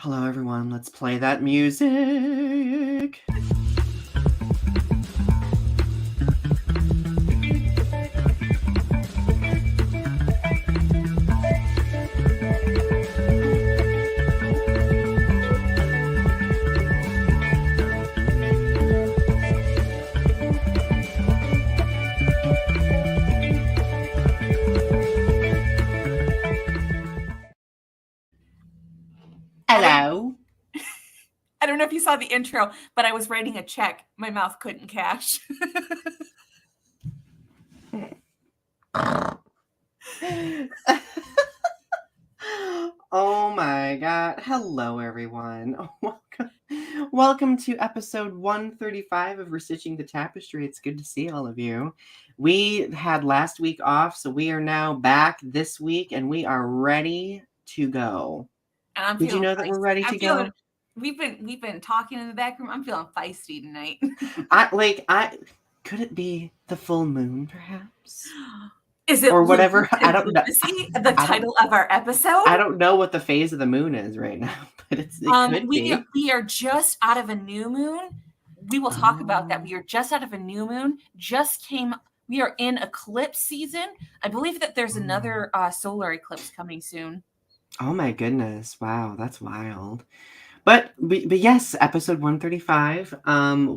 Hello, everyone. Let's play that music. Hello. I don't know if you saw the intro, but I was writing a check my mouth couldn't cash. Oh my God. Hello, everyone. Welcome to episode 135 of Restitching the Tapestry. It's good to see all of you. We had last week off, so we are now back this week and we are ready to go. Did you know that we're ready to go? We've been talking in the back room. I'm feeling feisty tonight. Could it be the full moon, perhaps? Is it or whatever? I don't know. The title of our episode? I don't know what the phase of the moon is right now, but it could be. We are just out of a new moon. We will talk about that. We are just out of a new moon. We are in eclipse season. I believe that there's another solar eclipse coming soon. Oh my goodness! Wow, that's wild. But yes, episode 135.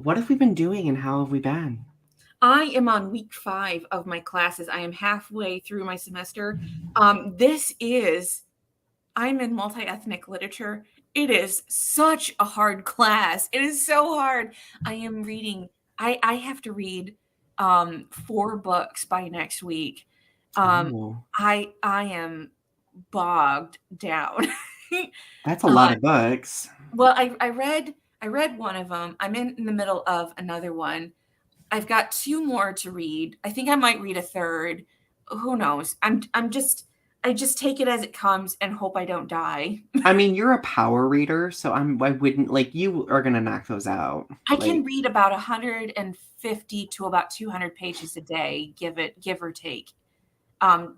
What have we been doing and how have we been? I am on week 5 of my classes. I am halfway through my semester. I'm in multi-ethnic literature. It is such a hard class. It is so hard. I am reading. I have to read 4 books by next week. I am bogged down. That's a lot of books. Well, I read one of them. I'm in the middle of another one. I've got 2 more to read. I think I might read a third. Who knows? I just take it as it comes and hope I don't die. I mean, you're a power reader, so I wouldn't you are gonna knock those out. I can read about 150 to about 200 pages a day, give or take.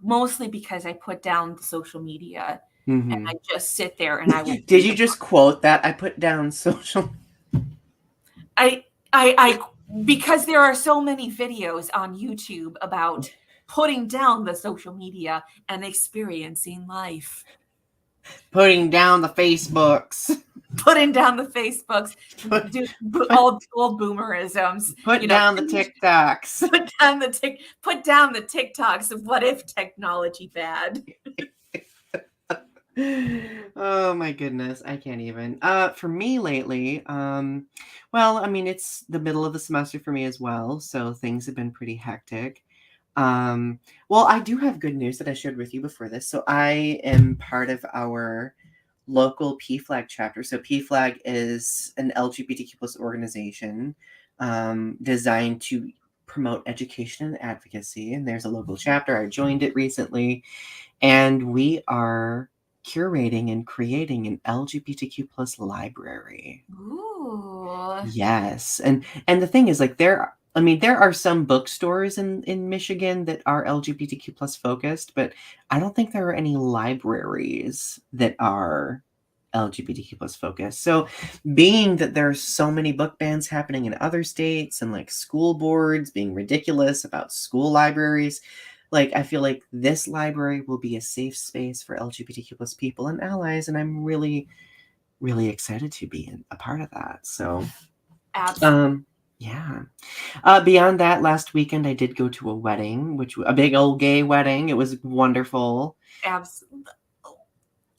Mostly because I put down the social media and I just sit there and I will. Did you just quote that? I put down social. Because there are so many videos on YouTube about putting down the social media and experiencing life. Putting down the Facebooks. Putting down the Facebooks. Old boomerisms. Put down the TikToks. Put down the TikToks of what if technology bad. Oh my goodness, I can't even. For me lately, well, I mean, it's the middle of the semester for me as well, so things have been pretty hectic. Well, I do have good news that I shared with you before this. So I am part of our local PFLAG chapter. So PFLAG is an LGBTQ plus organization designed to promote education and advocacy. And there's a local chapter. I joined it recently, and we are curating and creating an LGBTQ plus library. Ooh. Yes. And the thing is, like, there are some bookstores in Michigan that are LGBTQ plus focused, but I don't think there are any libraries that are LGBTQ plus focused. So being that there's so many book bans happening in other states and like school boards being ridiculous about school libraries, like, I feel like this library will be a safe space for LGBTQ plus people and allies, and I'm really, really excited to be a part of that. So, absolutely. Yeah. Beyond that, last weekend I did go to a wedding, a big old gay wedding. It was wonderful. Absolutely.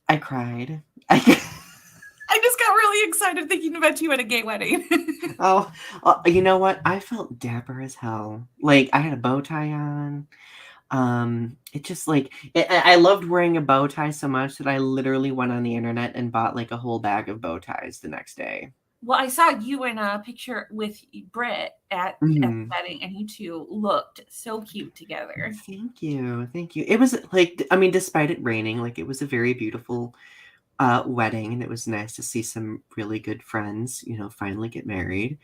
I cried. I just got really excited thinking about you at a gay wedding. Oh, you know what? I felt dapper as hell. Like, I had a bow tie on. It just I loved wearing a bow tie so much that I literally went on the internet and bought like a whole bag of bow ties the next day. Well, I saw you in a picture with Britt at the wedding, and you two looked so cute together. Thank you. It was like, I mean, despite it raining, like, it was a very beautiful wedding, and it was nice to see some really good friends, finally get married.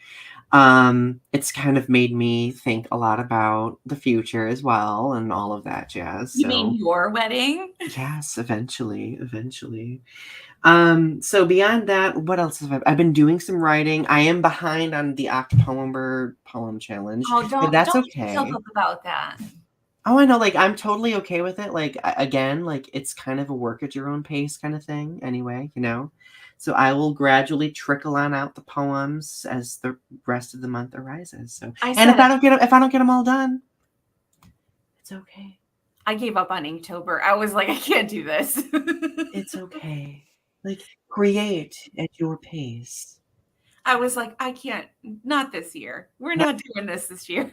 It's kind of made me think a lot about the future as well and all of that jazz. You mean So your wedding? yes, eventually. So beyond that, what else have I've been doing some writing. I am behind on the October poem challenge, Oh, but don't that's beat yourself okay. up about that. Oh, I know, like, I'm totally okay with it, like, again, like, it's kind of a work at your own pace kinda thing anyway, you know? So I will gradually trickle on out the poems as the rest of the month arises, so I and said it. if I don't get them all done, it's okay. I gave up on Inktober. I was like, I can't do this. It's okay. Like, create at your pace. I was like, I can't, not this year. We're not doing this year.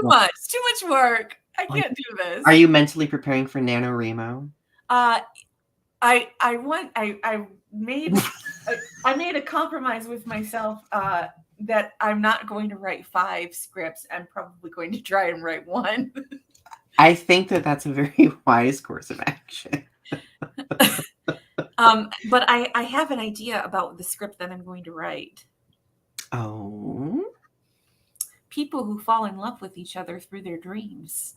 Well, Too much work. I like, can't do are this. you mentally preparing for NaNoWriMo? Uh, I made I made a compromise with myself that I'm not going to write 5 scripts. I'm probably going to try and write 1. I think that that's a very wise course of action. But I have an idea about the script that I'm going to write. Oh? People who fall in love with each other through their dreams.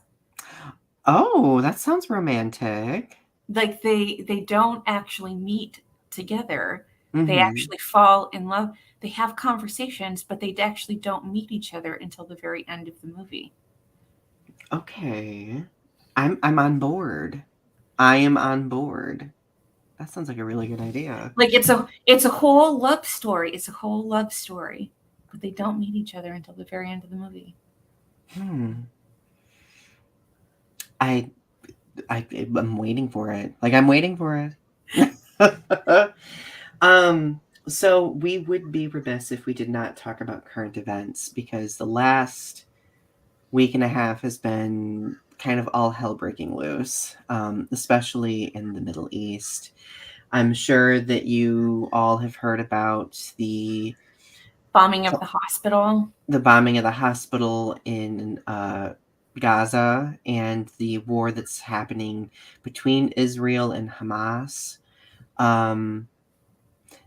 Oh, that sounds romantic. Like they don't actually meet together. They Mhm. actually fall in love. They have conversations, but they actually don't meet each other until the very end of the movie. Okay. I'm on board. I am on board. That sounds like a really good idea. Like it's a whole love story. It's a whole love story, but they don't meet each other until the very end of the movie. Hmm. I I'm waiting for it. Like, I'm waiting for it. Um, so we would be remiss if we did not talk about current events because the last week and a half has been kind of all hell breaking loose, especially in the Middle East. I'm sure that you all have heard about Bombing of the hospital. the bombing of the hospital in Gaza and the war that's happening between Israel and Hamas. Um,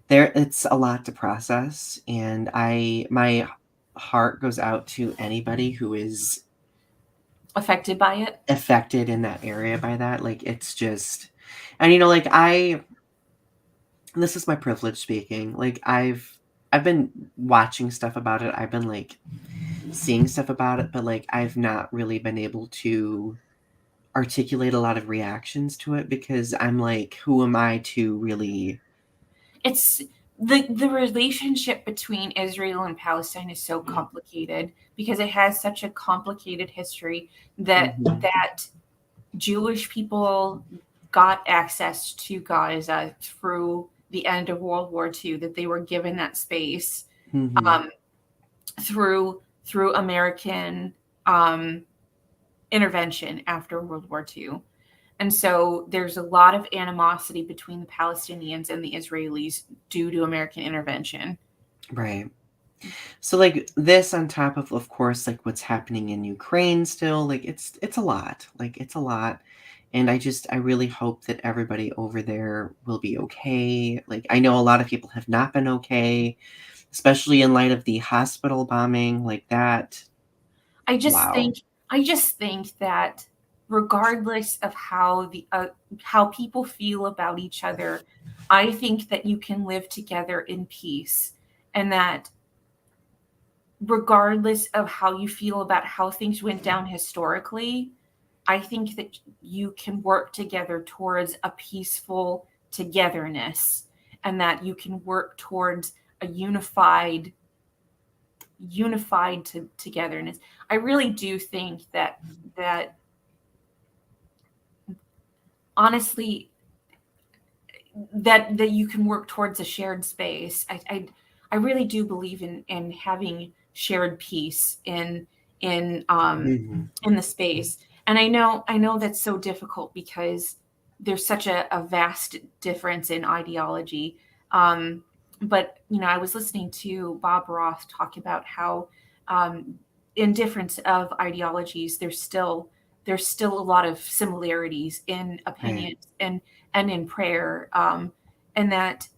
it's a lot to process, and my heart goes out to anybody who is Affected by it. affected in that area by that. Like, it's just, and like, this is my privilege speaking. Like, I've been watching stuff about it. I've been like seeing stuff about it, but like I've not really been able to articulate a lot of reactions to it because I'm like, who am I to really? It's the relationship between Israel and Palestine is so complicated because it has such a complicated history that Mhm. Jewish people got access to Gaza through the end of World War II, that they were given that space Mhm. um, through American um, intervention after World War II. And so there's a lot of animosity between the Palestinians and the Israelis due to American intervention. Right. So like this on top of course like what's happening in Ukraine still, like it's a lot. Like it's a lot. And I really hope that everybody over there will be okay. Like I know a lot of people have not been okay, especially in light of the hospital bombing like that. I just Wow. think I just think that regardless of how people feel about each other, I think that you can live together in peace, and that regardless of how you feel about how things went down historically, I think that you can work together towards a peaceful togetherness, and that you can work towards a unified togetherness. I really do think that honestly that you can work towards a shared space. I really do believe in having shared peace Mhm. in the space. And I know that's so difficult because there's such a vast difference in ideology. But I was listening to Bob Roth talk about how in difference of ideologies, there's still there's still a lot of similarities in Right. opinions and in prayer, and that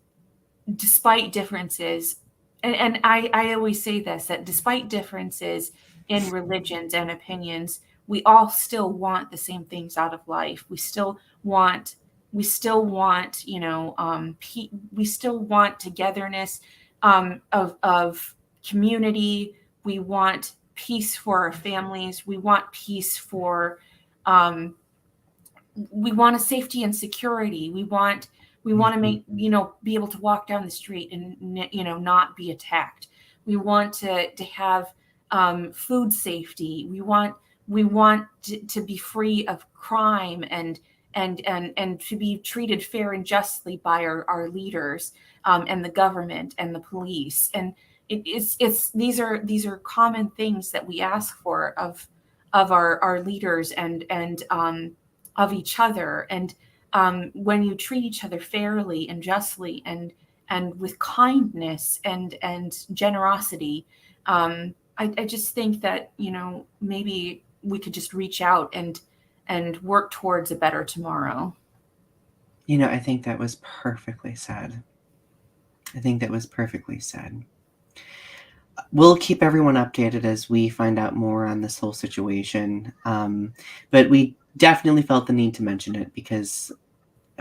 despite differences, and I always say this, that despite differences in religions and opinions, we all still want the same things out of life. Want we still want, we still want togetherness, of community. We want peace for our families. We want peace for, um, we want a safety and security. We want to Mhm. make, be able to walk down the street and, not be attacked. We want to have, food safety. We want to be free of crime, and to be treated fair and justly by our leaders, and the government and the police. And it's these are common things that we ask for of our leaders, and of each other. And when you treat each other fairly and justly, and with kindness and generosity, I just think that, maybe we could just reach out and work towards a better tomorrow. I think that was perfectly said. I think that was perfectly said. We'll keep everyone updated as we find out more on this whole situation. But we definitely felt the need to mention it because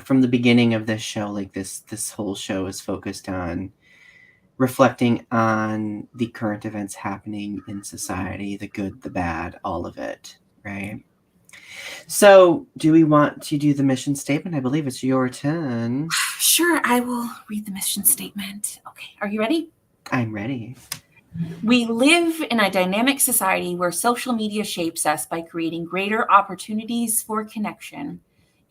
from the beginning of this show, like this whole show is focused on reflecting on the current events happening in society, the good, the bad, all of it, right? So, do we want to do the mission statement? I believe it's your turn. Sure, I will read the mission statement. Okay, are you ready? I'm ready. We live in a dynamic society where social media shapes us by creating greater opportunities for connection.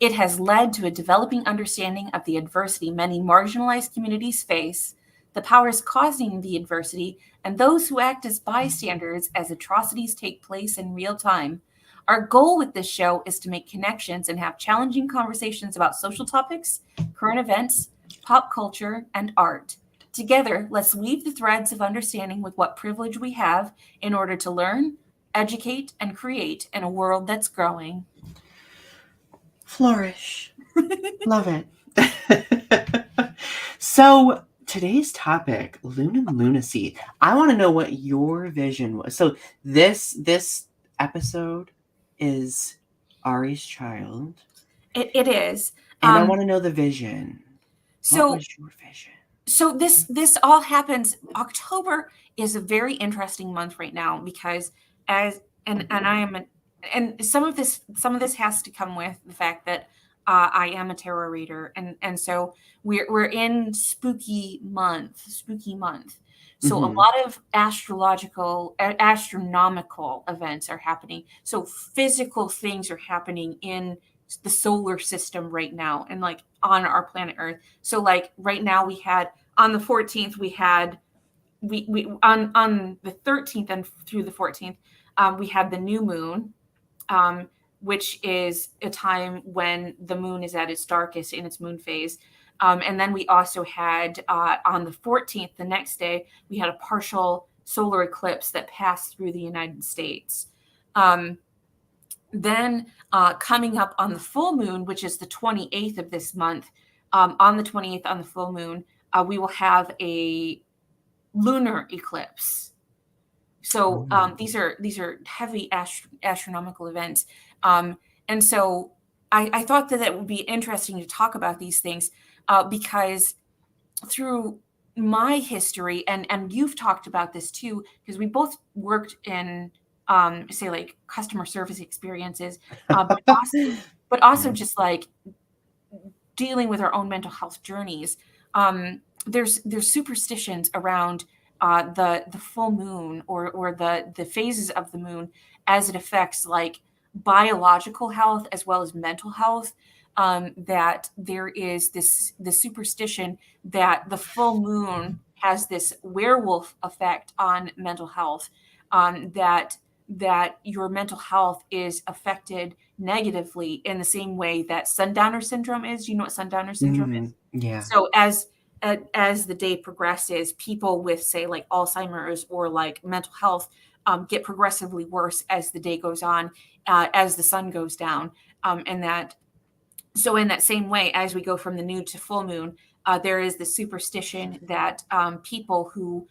It has led to a developing understanding of the adversity many marginalized communities face, the powers causing the adversity, and those who act as bystanders as atrocities take place in real time. Our goal with this show is to make connections and have challenging conversations about social topics, current events, pop culture, and art. Together, let's weave the threads of understanding with what privilege we have in order to learn, educate, and create in a world that's growing. Flourish. Love it. So, today's topic, Lune and Lunacy. I want to know what your vision was. So, this episode is Ari's child, It is. and I Um, want to know the vision. What so was your vision? this all happens. October is a very interesting month right now because, as and I am an, and some of this has to come with the fact that, I am a tarot reader, and so we're in spooky month. So a Mhm. lot of astronomical events are happening. So physical things are happening in the solar system right now, and like on our planet Earth. So like right now we had, on the 14th, we had, we on the 13th and through the 14th, we had the new moon, um, which is a time when the moon is at its darkest in its moon phase. And then we also had, on the 14th, the next day, we had a partial solar eclipse that passed through the United States. Um, then, coming up on the full moon, which is the 28th of this month, on the 28th, on the full moon, we will have a lunar eclipse. So, Ooh. these are heavy astronomical events, um, and so I thought that it would be interesting to talk about these things, because through my history, and you've talked about this too, because we both worked in, say, like customer service experiences, but also Right. just like dealing with our own mental health journeys. There's superstitions around, the full moon, or the phases of the moon, as it affects like biological health as well as mental health. That there is the superstition that the full moon has this werewolf effect on mental health. That your mental health is affected negatively in the same way that sundowner syndrome is. You know what sundowner syndrome is? Yeah. So as the day progresses, people with, say, like Alzheimer's or like mental health, get progressively worse as the day goes on. as the sun goes down. And that, so in that same way, as we go from the new to full moon, there is the superstition that people who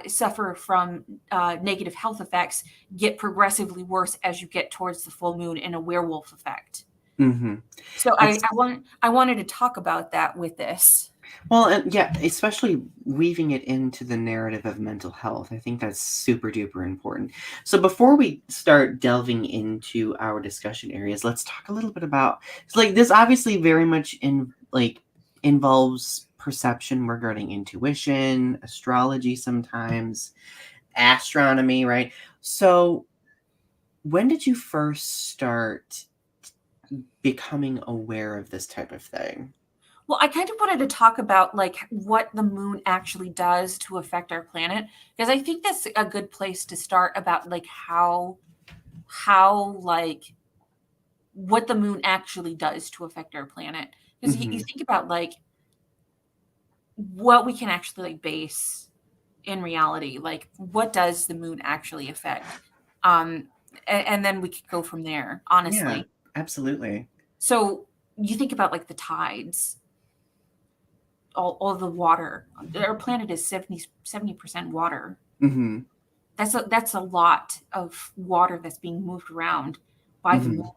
suffer from negative health effects get progressively worse as you get towards the full moon, in a werewolf effect. Mm-hmm. So I wanted to talk about that with this. Well, and yeah, especially weaving it into the narrative of mental health. I think that's super duper important. So before we start delving into our discussion areas, let's talk a little bit about, like, this obviously very much involves perception regarding intuition, astrology sometimes, astronomy, right? So when did you first start becoming aware of this type of thing? Well, I kind of wanted to talk about like what the moon actually does to affect our planet, because I think that's a good place to start, about like how like what the moon actually does to affect our planet. Because you Mm-hmm. think about like what we can actually like base in reality, like what does the moon actually affect? Um, and then we could go from there, Yeah, honestly. absolutely. So you think about like the tides, all the water. Our planet is 70% water. Mm-hmm. That's a lot of water that's being moved around by the moon,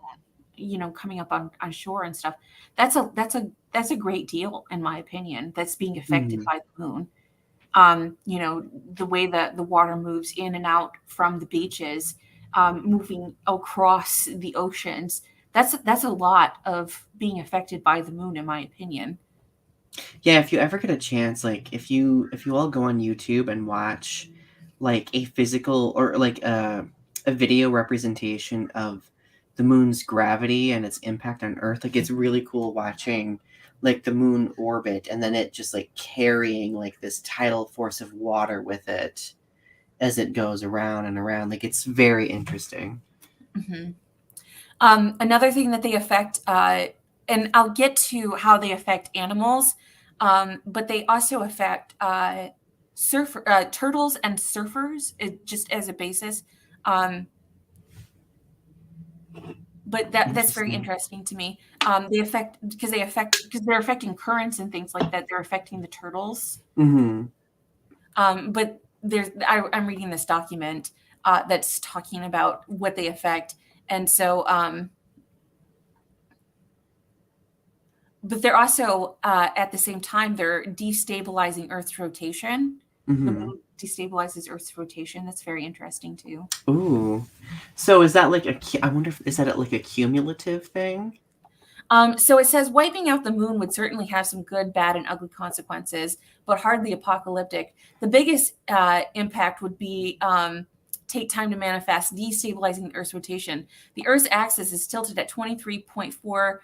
Mm-hmm. coming up on shore and stuff. That's a great deal, in my opinion, that's being affected Mm-hmm. by the moon. The way that the water moves in and out from the beaches, moving across the oceans. That's a lot of being affected by the moon, in my opinion. Yeah, if you ever get a chance, like if you all go on YouTube and watch like a physical or like a video representation of the moon's gravity and its impact on Earth, like it's really cool watching like the moon orbit and then it just like carrying like this tidal force of water with it as it goes around and around. Like it's very interesting. Mhm. Another thing that they affect, and I'll get to how they affect animals, but they also affect turtles and surfers, just as a basis. Um, but that's very Interesting. interesting to me. Because they're affecting currents and things like that. They're affecting the turtles. Mm-hmm. But I'm reading this document that's talking about what they affect, and so. But they're also, at the same time, they're destabilizing Earth's rotation. The Mm-hmm. moon destabilizes Earth's rotation. That's very interesting too. Ooh. So is that like I wonder if is that like a cumulative thing? So it says wiping out the moon would certainly have some good, bad, and ugly consequences, but hardly apocalyptic. The biggest impact would be take time to manifest, destabilizing the Earth's rotation. The Earth's axis is tilted at 23.4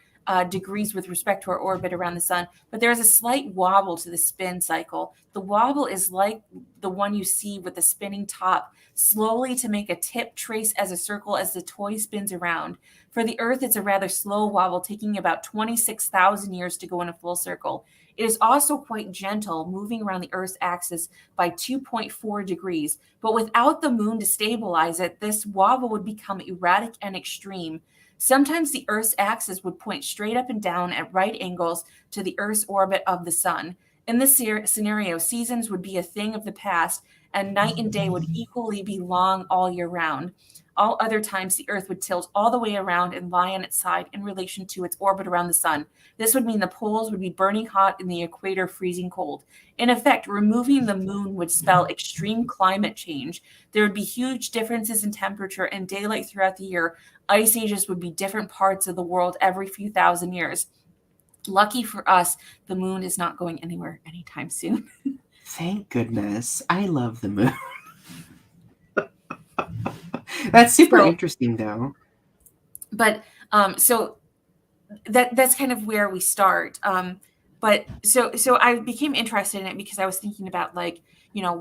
degrees with respect to our orbit around the sun, but there is a slight wobble to the spin cycle. The wobble is like the one you see with the spinning top, slowly to make a tip trace as a circle as the toy spins around. For the Earth, it's a rather slow wobble, taking about 26,000 years to go in a full circle. It is also quite gentle, moving around the Earth's axis by 2.4 degrees. But without the moon to stabilize it, this wobble would become erratic and extreme. Sometimes the Earth's axis would point straight up and down at right angles to the Earth's orbit of the sun. In this scenario, seasons would be a thing of the past, and night and day would equally be long all year round. All other times, the Earth would tilt all the way around and lie on its side in relation to its orbit around the sun. This would mean the poles would be burning hot and the equator freezing cold. In effect, removing the moon would spell extreme climate change. There would be huge differences in temperature and daylight throughout the year. Ice ages would be different parts of the world every few thousand years. Lucky for us, the moon is not going anywhere anytime soon. Thank goodness. I love the moon. That's super So, interesting though. but so that's kind of where we start. But so I became interested in it because I was thinking about, like,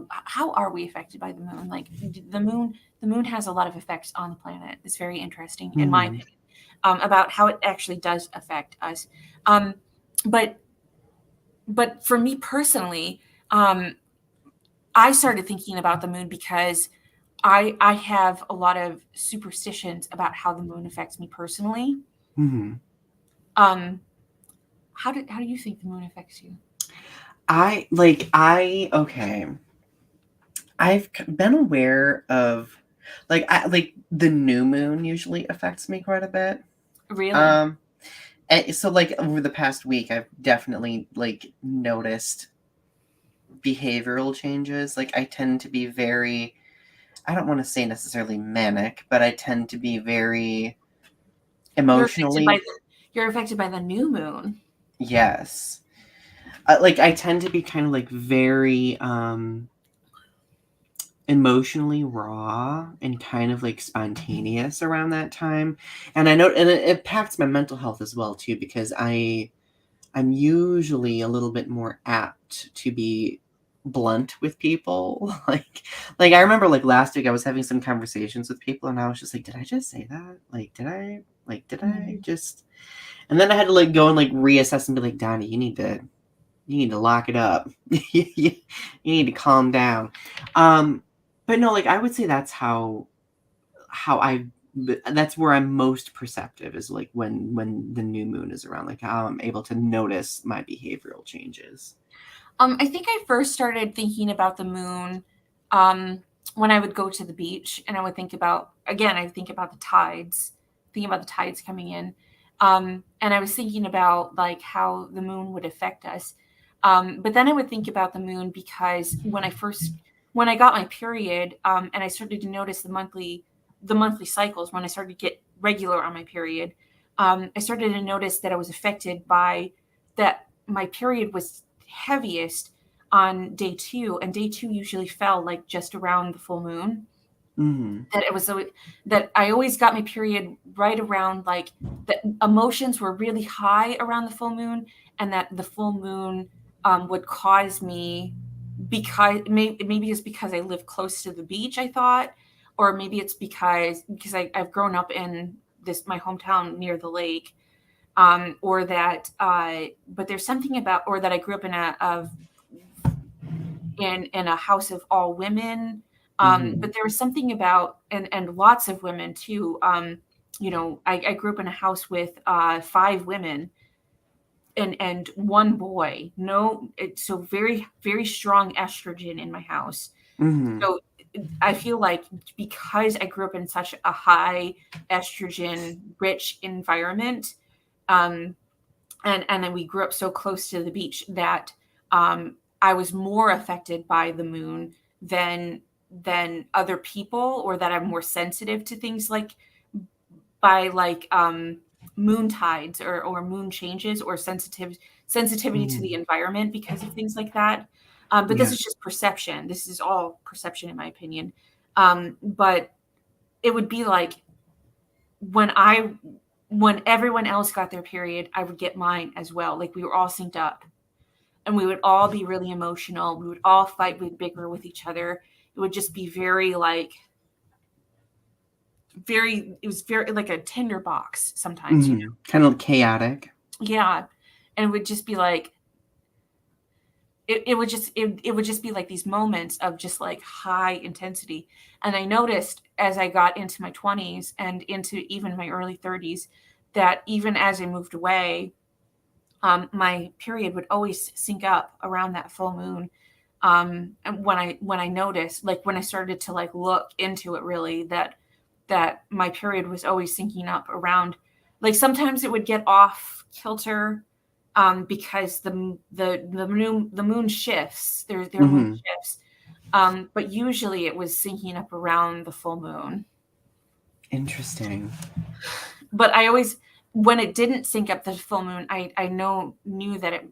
how are we affected by the moon? Like the moon has a lot of effects on the planet. It's very interesting, in my Hmm. opinion, about how it actually does affect us. Um, but but for me personally, I started thinking about the moon because I have a lot of superstitions about how the moon affects me personally. Mhm. Um, how do you think the moon affects you? Okay. I've been aware of like the new moon usually affects me quite a bit. Really? Um and so like over the past week I've definitely like noticed behavioral changes. Like I tend to be very, I don't want to say necessarily manic, but I tend to be very You're affected by emotionally, the new moon. yes. Like I tend to be kind of like very emotionally raw and kind of like spontaneous around that time. And I know, and it impacts my mental health as well too, because I'm usually a little bit more apt to be blunt with people. Like I remember like last week I was having some conversations with people and I was just like, did I just say that? Did I Mhm. just, and then I had to like go and like reassess and be like, Donnie, you need to lock it up. You need to calm down. Um, but no, like I would say that's how I that's where I'm most perceptive, is like when the new moon is around, like how I'm able to notice my behavioral changes. I think I first started thinking about the moon um, when I would go to the beach, and I would think about, again, I think about the tides, thinking about the tides coming in, and I was thinking about like how the moon would affect us. But then I would think about the moon because when I got my period, and I started to notice the monthly cycles, when I started to get regular on my period, I started to notice that I was affected by that. My period was heaviest on day two, and day two usually fell like just around the full moon. Mm-hmm. That it was so that I always got my period right around, like, the emotions were really high around the full moon, and that the full moon would cause me, because maybe it's because I live close to the beach, I thought, or maybe it's because I've grown up in this my hometown near the lake, or that but there's something about, or that I grew up in a house of all women. Mm-hmm. But there was something about, and lots of women too. I grew up in a house with five women and one boy. No, so very very strong estrogen in my house. Mm-hmm. So I feel like because I grew up in such a high estrogen rich environment, um, and then we grew up so close to the beach that I was more affected by the moon than other people, or that I'm more sensitive to things like by like moon tides, or moon changes, or sensitivity to the Mm-hmm. environment because of things like that. But this Yeah. is just perception. This is all perception, in my opinion. But it would be like when I when everyone else got their period, I would get mine as well. Like we were all synced up, and we would all be really emotional. We would all fight, with bicker with each other. It would just be very like very. It was very like a tinderbox sometimes, Mm-hmm. Kind of chaotic. Yeah, and it would just be like it would just be like these moments of just like high intensity. And I noticed as I got into my 20s and into even my early 30s that even as I moved away, my period would always sync up around that full moon. And when I noticed, like when I started to like look into it really, that my period was always syncing up around, like sometimes it would get off kilter, because the moon shifts, their moon Mm-hmm. shifts, but usually it was syncing up around the full moon. Interesting. But I always, when it didn't sync up the full moon, I knew that it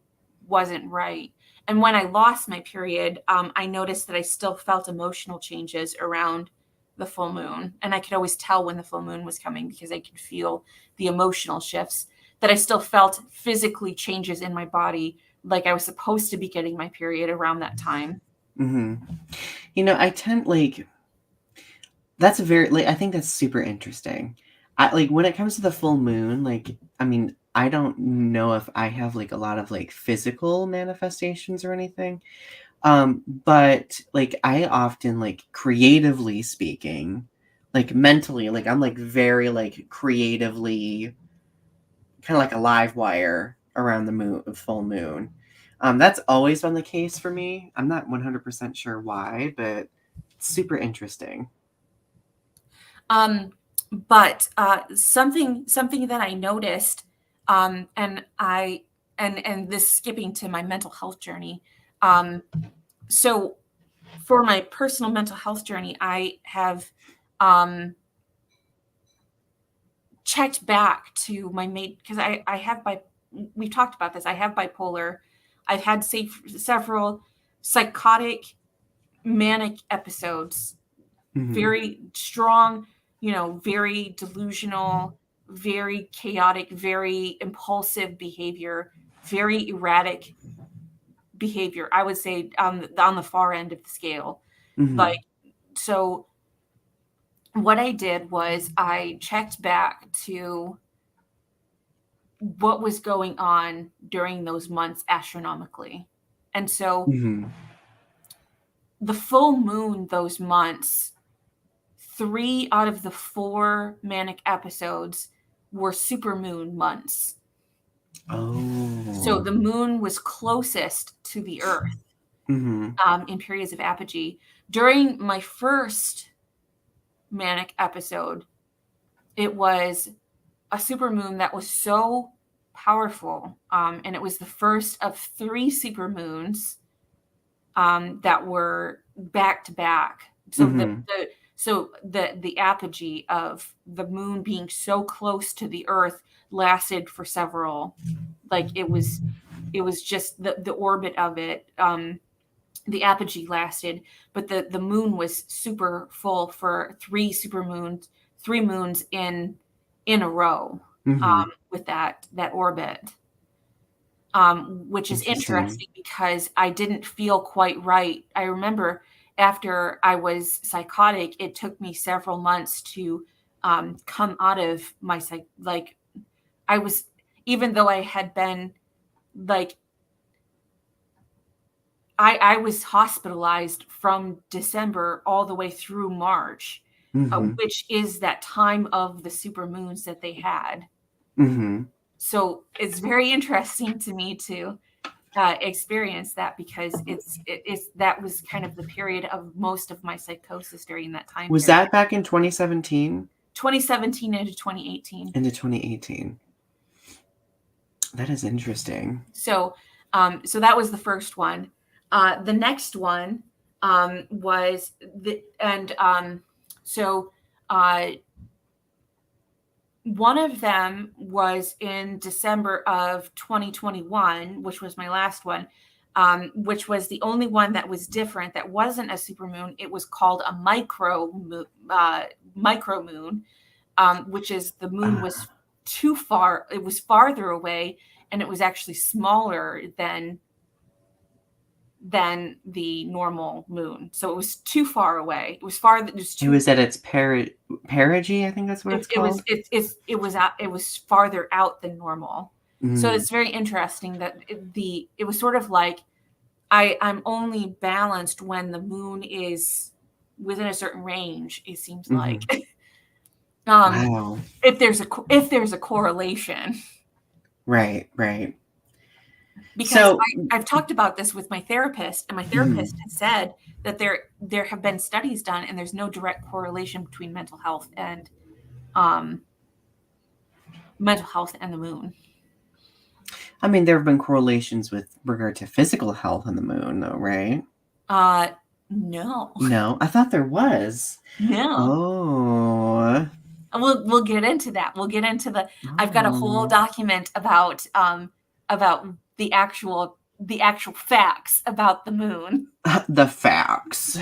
wasn't right. And when I lost my period, I noticed that I still felt emotional changes around the full moon, and I could always tell when the full moon was coming because I could feel the emotional shifts. That I still felt physically changes in my body, like I was supposed to be getting my period around that time. Mm-hmm. You know, I tend like that's a very like I think that's super interesting. I like when it comes to the full moon, like I mean, I don't know if I have like a lot of like physical manifestations or anything, But like I often like creatively speaking, like mentally, like I'm like very like creatively kind of like a live wire around the moon, full moon. That's always been the case for me. I'm not 100% sure why, but it's super interesting. But something that I noticed, and this skipping to my mental health journey. So for my personal mental health journey, I have checked back to my mate because I have we've talked about this. I have bipolar. I've had several psychotic manic episodes, Mm-hmm. very strong, very delusional, very chaotic, very impulsive behavior, very erratic behavior. I would say on the far end of the scale. Mm-hmm. Like, so what I did was I checked back to what was going on during those months astronomically. And so Mm-hmm. the full moon those months, 3 out of the 4 manic episodes were supermoon months. So Oh. the moon was closest to the Earth Mm-hmm. in periods of apogee. During my first manic episode, it was a supermoon that was so powerful, and it was the first of 3 supermoons that were back to back. So Mm-hmm. the apogee of the moon being so close to the Earth lasted for several, like it was just the orbit of it. The apogee lasted, but the moon was super full for 3 moons in a row, Mm-hmm. with that orbit. Which is Interesting. interesting because I didn't feel quite right. I remember after I was psychotic, it took me several months to come out of my like I was, even though I had been like I was hospitalized from December all the way through March, Mm-hmm. which is that time of the super moons that they had. Mm-hmm. So it's very interesting to me to experience that because it's that was kind of the period of most of my psychosis during that time Was period, that back in 2017 2017 into 2018. into 2018? That is interesting. So that was the first one. The next one was the and so uh, one of them was in December of 2021, which was my last one, which was the only one that was different. That wasn't a supermoon. It was called a micro moon, which is the moon was too far. It was farther away, and it was actually smaller than the normal moon. So it was too far away. It was far. It was It too. was at its perigee, I think that's what it's called. It was farther out than normal. So Mm. it's very interesting that it was sort of like I'm only balanced when the moon is within a certain range. It seems like Mm-hmm. um, Wow. if there's a correlation. Right, right. Because So, I've talked about this with my therapist, and my therapist mhm. has said that there have been studies done, and there's no direct correlation between um, mental health and the moon. I mean, there have been correlations with regard to physical health on the moon, though, right? Uh, no, No, I thought there was. no. Oh. We'll get into that. We'll get into the. I've got a whole Oh. document about the actual facts about the moon. The facts.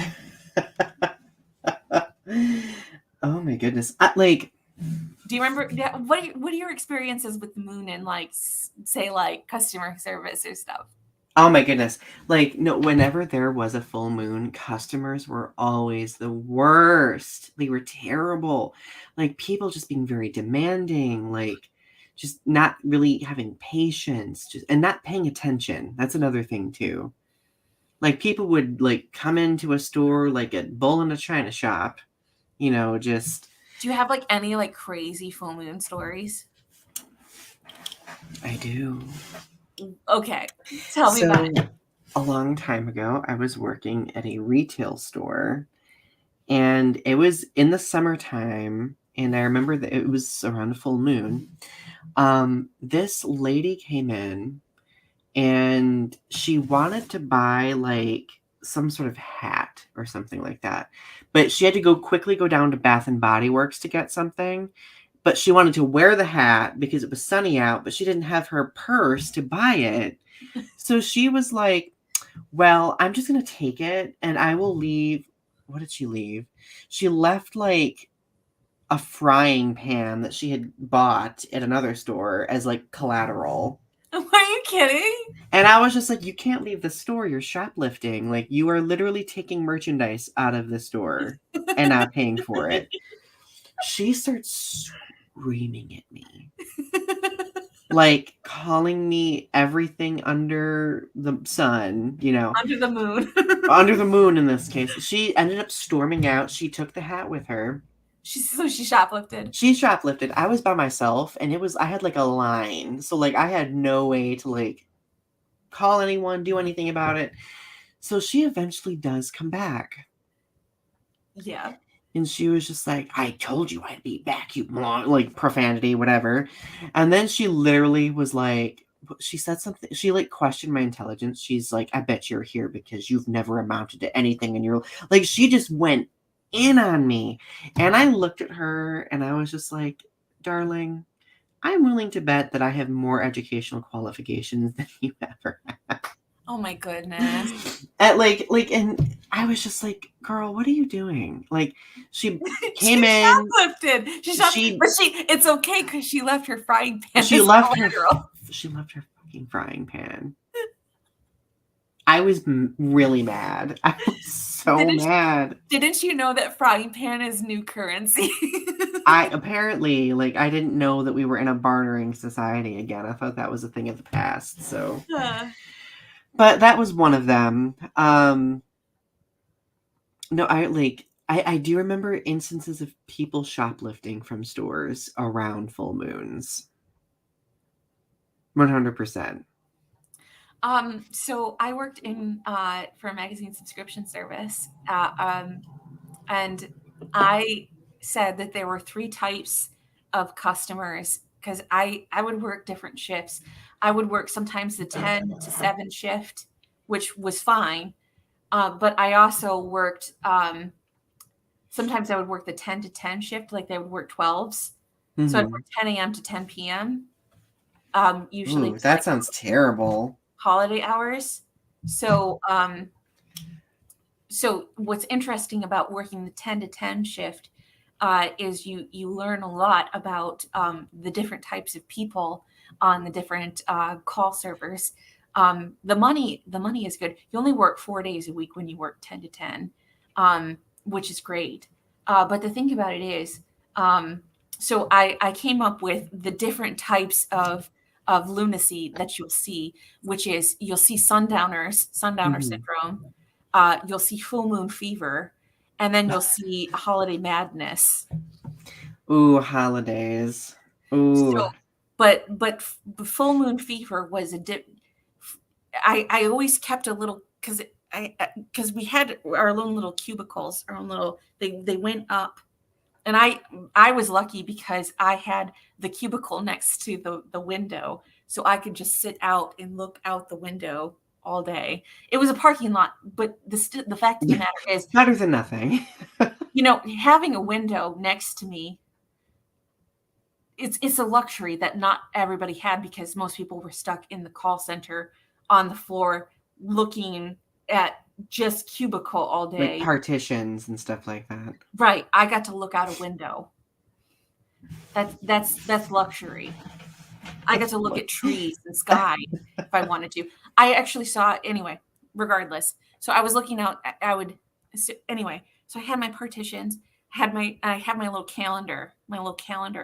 Oh my goodness. Like, Do you remember? Yeah, what are your experiences with the moon and like say like customer service or stuff? oh my goodness. Like, no, whenever there was a full moon, customers were always the worst. They were terrible. Like, people just being very demanding, like, just not really having patience, just and not paying attention. That's another thing too. Like, people would, like, come into a store like a bull in a china shop, just Do you have like any like crazy full moon stories? I do. Okay, tell me about So, a long time ago, I was working at a retail store, and it was in the summertime, and I remember that it was around a full moon. This lady came in, and she wanted to buy, like, some sort of hat or something like that, but she had to quickly go down to Bath& and Body Works to get something, but she wanted to wear the hat because it was sunny out, but she didn't have her purse to buy it. So she was like, "Well, I'm just gonna take it, and I will leave." What did she leave? She left, like, a frying pan that she had bought at another store as, like, collateral. Are you kidding? And I was just like, "You can't leave the store, you're shoplifting. Like, you are literally taking merchandise out of the store and not paying for it." She starts screaming at me, like, calling me everything under the sun, Under the moon. under the moon in this case. She ended up storming out. She took the hat with her. She shoplifted. She shoplifted. I was by myself, and I had, like, a line. So, like, I had no way to, like, call anyone, do anything about it. So she eventually does come back. Yeah. And she was just like, "I told you I'd be back, you moron," like, profanity, whatever. And then she literally was like, she said something. She, like, questioned my intelligence. She's like, "I bet you're here because you've never amounted to anything in your," like, she just went in on me. And I looked at her and I was just like, "Darling, I'm willing to bet that I have more educational qualifications than you ever had." Oh my goodness. And I was just like, "Girl, what are you doing?" Like, she came She in, shoplifted. she But it's okay because she left her frying pan she as left her collateral. she left her fucking frying pan. I was really mad. I was so Didn't mad. didn't you know that frying pan is new currency? I apparently, like, I didn't know that we were in a bartering society again. I thought that was a thing of the past, so. But that was one of them. No, I do remember instances of people shoplifting from stores around full moons. 100%. So I worked in for a magazine subscription service, and I said that there were three types of customers because I would work different shifts. I would work sometimes the 10 to 7 shift, which was fine, but I also worked. Sometimes I would work the 10 to 10 shift, like they would work 12s. So I'd Mhm. work 10 a.m. to 10 p.m. Usually Ooh, to that like sounds terrible. holiday hours. So, so what's interesting about working the 10 to 10 shift is you learn a lot about the different types of people on the different call servers. The money is good. You only work 4 days a week when you work 10 to 10, which is great. But the thing about it is, so I came up with the different types of lunacy that you'll see, which is you'll see sundowner Mhm. syndrome, you'll see full moon fever, and then you'll see holiday madness. Ooh, holidays. So, Ooh. full moon fever was a dip. I always kept a little because we had our own little cubicles, our own little they went up, and I was lucky because I had the cubicle next to the window, so I could just sit out and look out the window all day. It was a parking lot, but the fact of the Yeah, matter is, better than nothing. having a window next to me, it's a luxury that not everybody had because most people were stuck in the call center on the floor looking at just cubicle all Like day. partitions and stuff like that. Right. I got to look out a window. That's luxury. I got to look at trees and sky if I wanted to. I actually saw anyway, regardless. So I was looking out, anyway, so I had my partitions, I had my little calendar,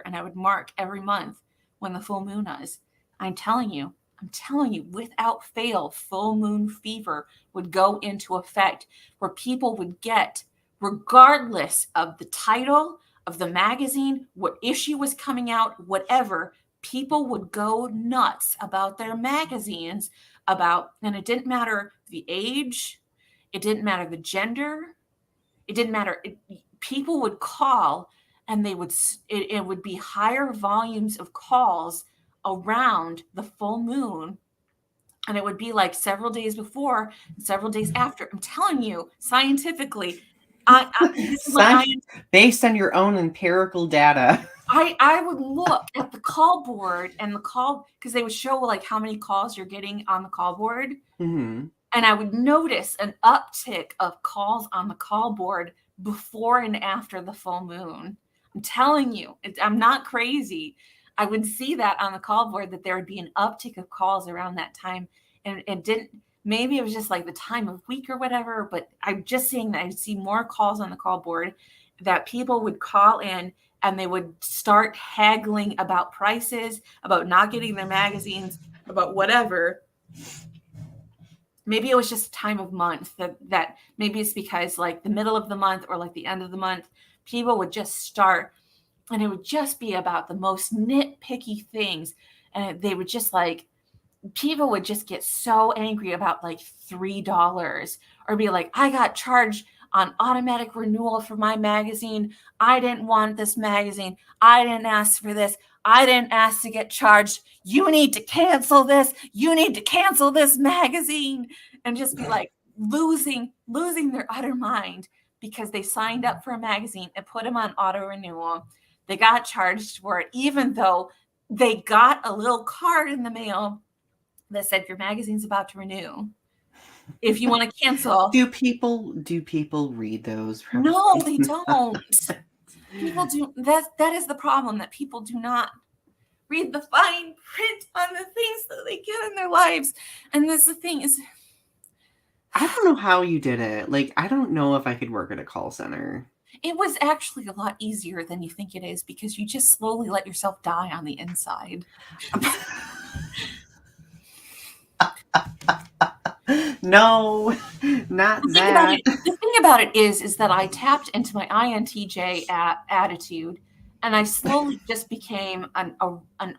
and I would mark every month when the full moon was. I'm telling you, I'm telling you, without fail, full moon fever would go into effect where people would get, regardless of the title of the magazine, what issue was coming out, whatever, people would go nuts about their magazines, and it didn't matter the age, it didn't matter the gender, it didn't matter. People would call, and it would be higher volumes of calls around the full moon, and it would be like several days before and several days after. I'm telling you, scientifically, this is when based on your own empirical data. I would look at the call board and because they would show like how many calls you're getting on the call board. Mm-hmm. And I would notice an uptick of calls on the call board before and after the full moon. I'm telling you, I'm not crazy. I would see that on the call board, that there would be an uptick of calls around that time. And it didn't, maybe it was just like the time of week or whatever, but I'm just seeing that I'd see more calls on the call board, that people would call in and they would start haggling about prices, about not getting their magazines, about whatever. Maybe it was just time of month that maybe it's because like the middle of the month or like the end of the month, people would just start, and it would just be about the most nitpicky things. And they would just like, people would just get so angry about like $3, or be like, I got charged on automatic renewal for my magazine. I didn't want this magazine. I didn't ask for this. I didn't ask to get charged. You need to cancel this. You need to cancel this magazine. And just be like losing their utter mind because they signed up for a magazine and put them on auto renewal. They got charged for it, even though they got a little card in the mail that said your magazine's about to renew. If you want to cancel. Do people read those? Probably no, they don't. People do. That is the problem, that people do not read the fine print on the things that they get in their lives. And that's the thing is, I don't know how you did it. Like, I don't know if I could work at a call center. It was actually a lot easier than you think it is, because you just slowly let yourself die on the inside. No, not that. The thing about it is that I tapped into my INTJ attitude, and I slowly just became an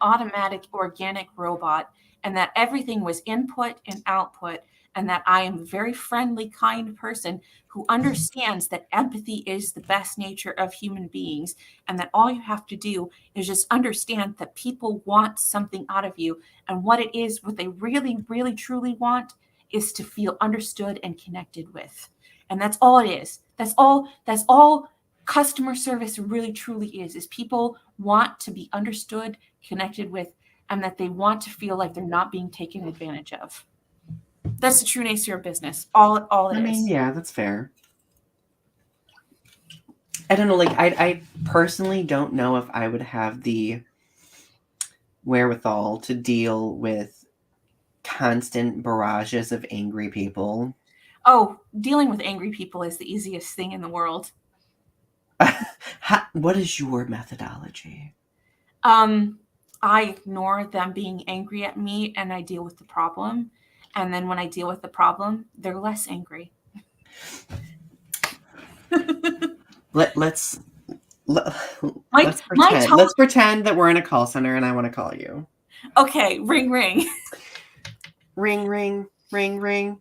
automatic organic robot, and that everything was input and output, and that I am a very friendly, kind person who understands that empathy is the best nature of human beings, and that all you have to do is just understand that people want something out of you, and what it is, what they really, really, truly want is to feel understood and connected with. And that's all it is. That's all customer service really, truly is people want to be understood, connected with, and that they want to feel like they're not being taken advantage of. That's the true nature of business. All it is. I mean, yeah, that's fair. I don't know, like, I personally don't know if I would have the wherewithal to deal with constant barrages of angry people. Oh, dealing with angry people is the easiest thing in the world. What is your methodology? I ignore them being angry at me, and I deal with the problem. And then when I deal with the problem, they're less angry. Let's pretend that we're in a call center and I want to call you. Okay, ring, ring. Ring, ring, ring, ring.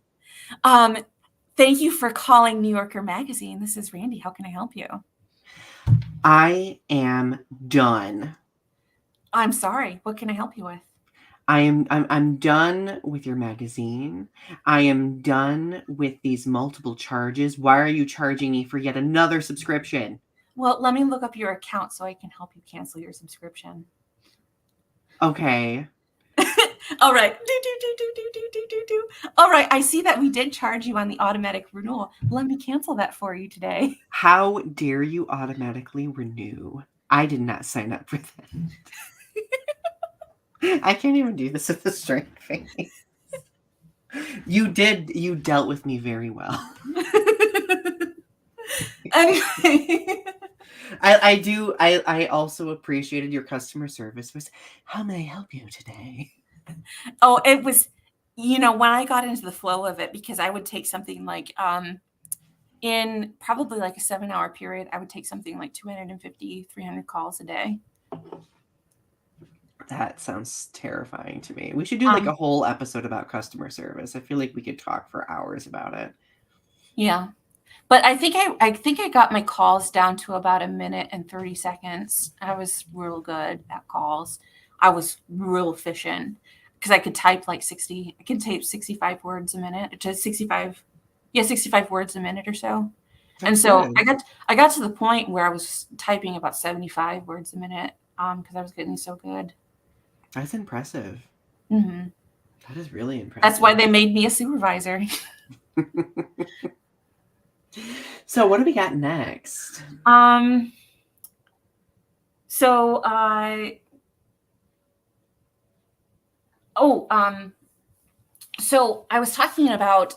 Thank you for calling New Yorker Magazine. This is Randy. How can I help you? I am done. I'm sorry. What can I help you with? I'm done with your magazine. I am done with these multiple charges. Why are you charging me for yet another subscription? Well, let me look up your account so I can help you cancel your subscription. Okay. All right. All right. I see that we did charge you on the automatic renewal. Let me cancel that for you today. How dare you automatically renew? I did not sign up for that. I can't even do this with a straight face. You dealt with me very well. Anyway. I also appreciated your customer service. Was, how may I help you today? Oh, it was, when I got into the flow of it, because I would take something like, in probably like a 7-hour period, I would take something like 250, 300 calls a day. That sounds terrifying to me. We should do like Um, a whole episode about customer service. I feel like we could talk for hours about it. yeah. But I think I got my calls down to about a minute and 30 seconds. I was real good at calls. I was real efficient because I could type like 60, I can type 65 words a minute, just 65, yeah, 65 words a minute or so. And That's so good. I got to the point where I was typing about 75 words a minute because I was getting so good. That's impressive. Hmm. That is really That's why impressive. they made me a supervisor. So what do we got next? Um, so oh, so I was talking about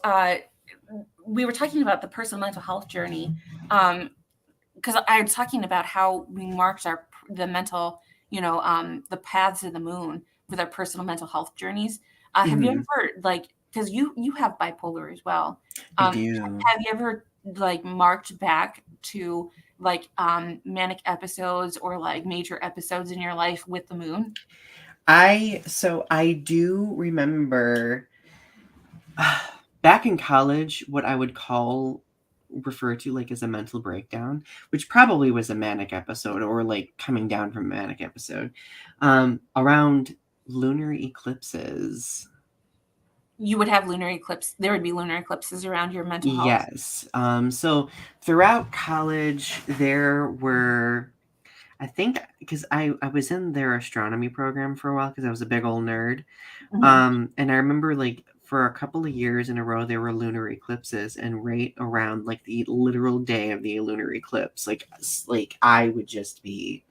we were talking about the personal mental health journey, because I was talking about how we marked the mental, the paths of the moon with our personal mental health journeys. Have you Mhm. ever, like, because you have bipolar as well, I have do. you ever like marked back to like manic episodes or like major episodes in your life with the moon? I do remember back in college what I would refer to like as a mental breakdown, which probably was a manic episode or like coming down from a manic episode, around lunar eclipses. You would have lunar eclipse. There would be lunar eclipses around your mental health. Yes. So throughout college, there were, I think, because I was in their astronomy program for a while because I was a big old nerd. Mhm. And I remember like for a couple of years in a row there were lunar eclipses, and right around like the literal day of the lunar eclipse, like I would just be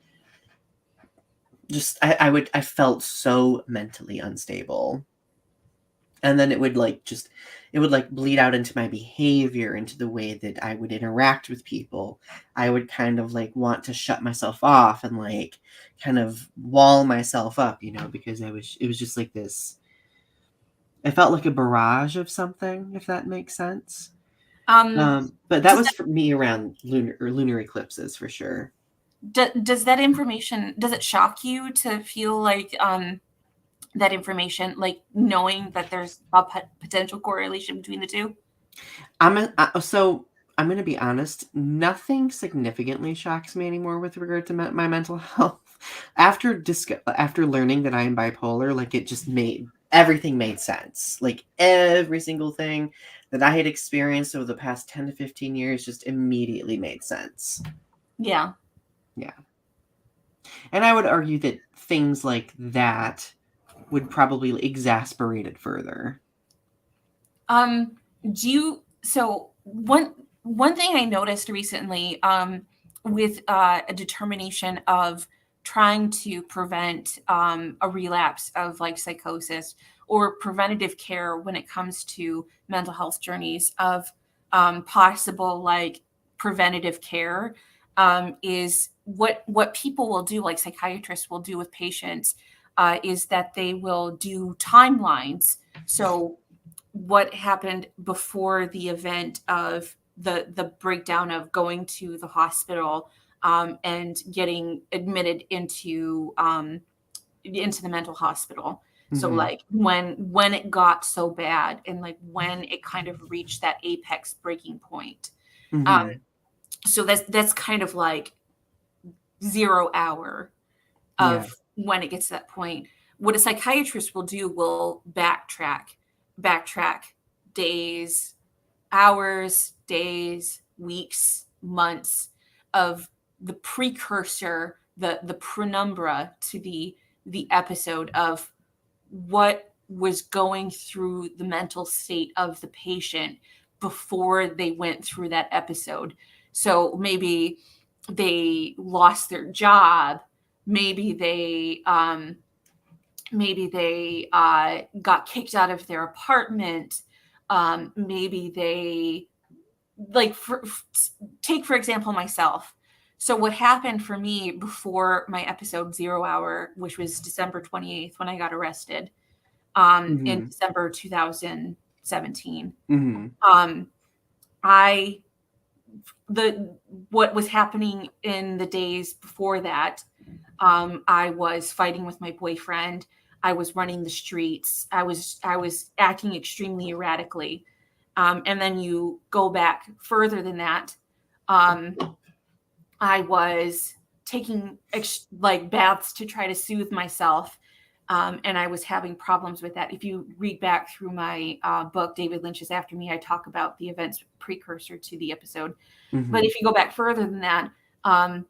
I felt so mentally unstable. And then it would like bleed out into my behavior, into the way that I would interact with people. I would kind of like want to shut myself off and like kind of wall myself up, because it was just like this. It felt like a barrage of something, if that makes sense. Um, But that does was for me around lunar eclipses for sure. does that information, does it shock you to feel like that information, like knowing that there's a potential correlation between the two? So I'm going to be honest. Nothing significantly shocks me anymore with regard to my mental health. After learning that I am bipolar, like it just made everything made sense. Like every single thing that I had experienced over the past 10 to 15 years just immediately made sense. Yeah. Yeah. And I would argue that things like that would probably exasperate it further. Um, do you, so one thing I noticed recently, with a determination of trying to prevent a relapse of like psychosis or preventative care when it comes to mental health journeys of possible like preventative care, is what people will do, like psychiatrists will do with patients, is that they will do timelines. So what happened before the event of the breakdown of going to the hospital, and getting admitted into the mental hospital. So Hmm. like when it got so bad and like when it kind of reached that apex breaking point. Um, Hmm. so that's kind of like 0 hour Yeah. of when it gets to that point. What a psychiatrist will do will backtrack days, hours, days, weeks, months of the precursor, the penumbra to the episode of what was going through the mental state of the patient before they went through that episode. So maybe they lost their job, maybe they got kicked out of their apartment, maybe they like take for example myself. So what happened for me before my episode 0 hour, which was December 28th when I got arrested, in Mhm. December 2017. Mhm. I what was happening in the days before that, I was fighting with my boyfriend. I was running the streets. I was acting extremely erratically. And then you go back further than that. Um, I was taking like baths to try to soothe myself. And I was having problems with that. If you read back through my book, David Lynch's After Me, I talk about the events precursor to the episode. But Mhm. if you go back further than that, um,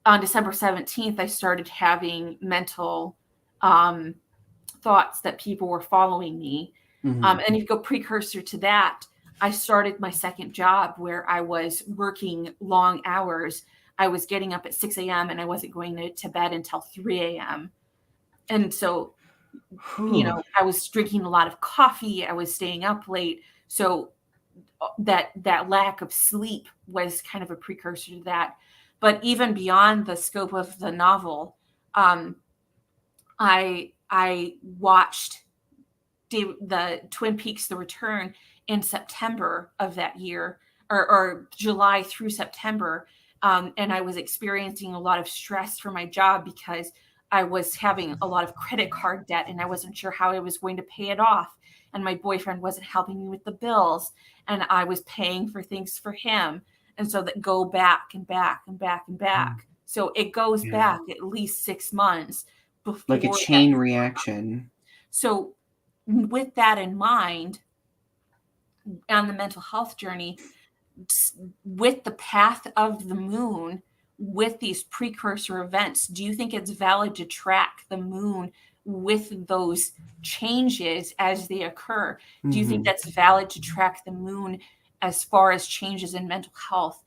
on December 17th, I started having mental thoughts that people were following me. Mhm. And if you go precursor to that, I started my second job where I was working long hours. I was getting up at 6 a.m. and I wasn't going to bed until 3 a.m. And so, Whew. I was drinking a lot of coffee. I was staying up late. So that lack of sleep was kind of a precursor to that. But even beyond the scope of the novel, um, I watched the Twin Peaks: The Return in September of that year, or July through September, and I was experiencing a lot of stress for my job because I was having a lot of credit card debt and I wasn't sure how I was going to pay it off. And my boyfriend wasn't helping me with the bills, and I was paying for things for him. And so that go back and back and back and back. So it goes Yeah. back at least 6 months Like a before that. chain reaction. So with that in mind, on the mental health journey, with the path of the moon, with these precursor events, do you think it's valid to track the moon with those changes as they occur? Do you think Mhm. that's valid to track the moon as far as changes in mental health,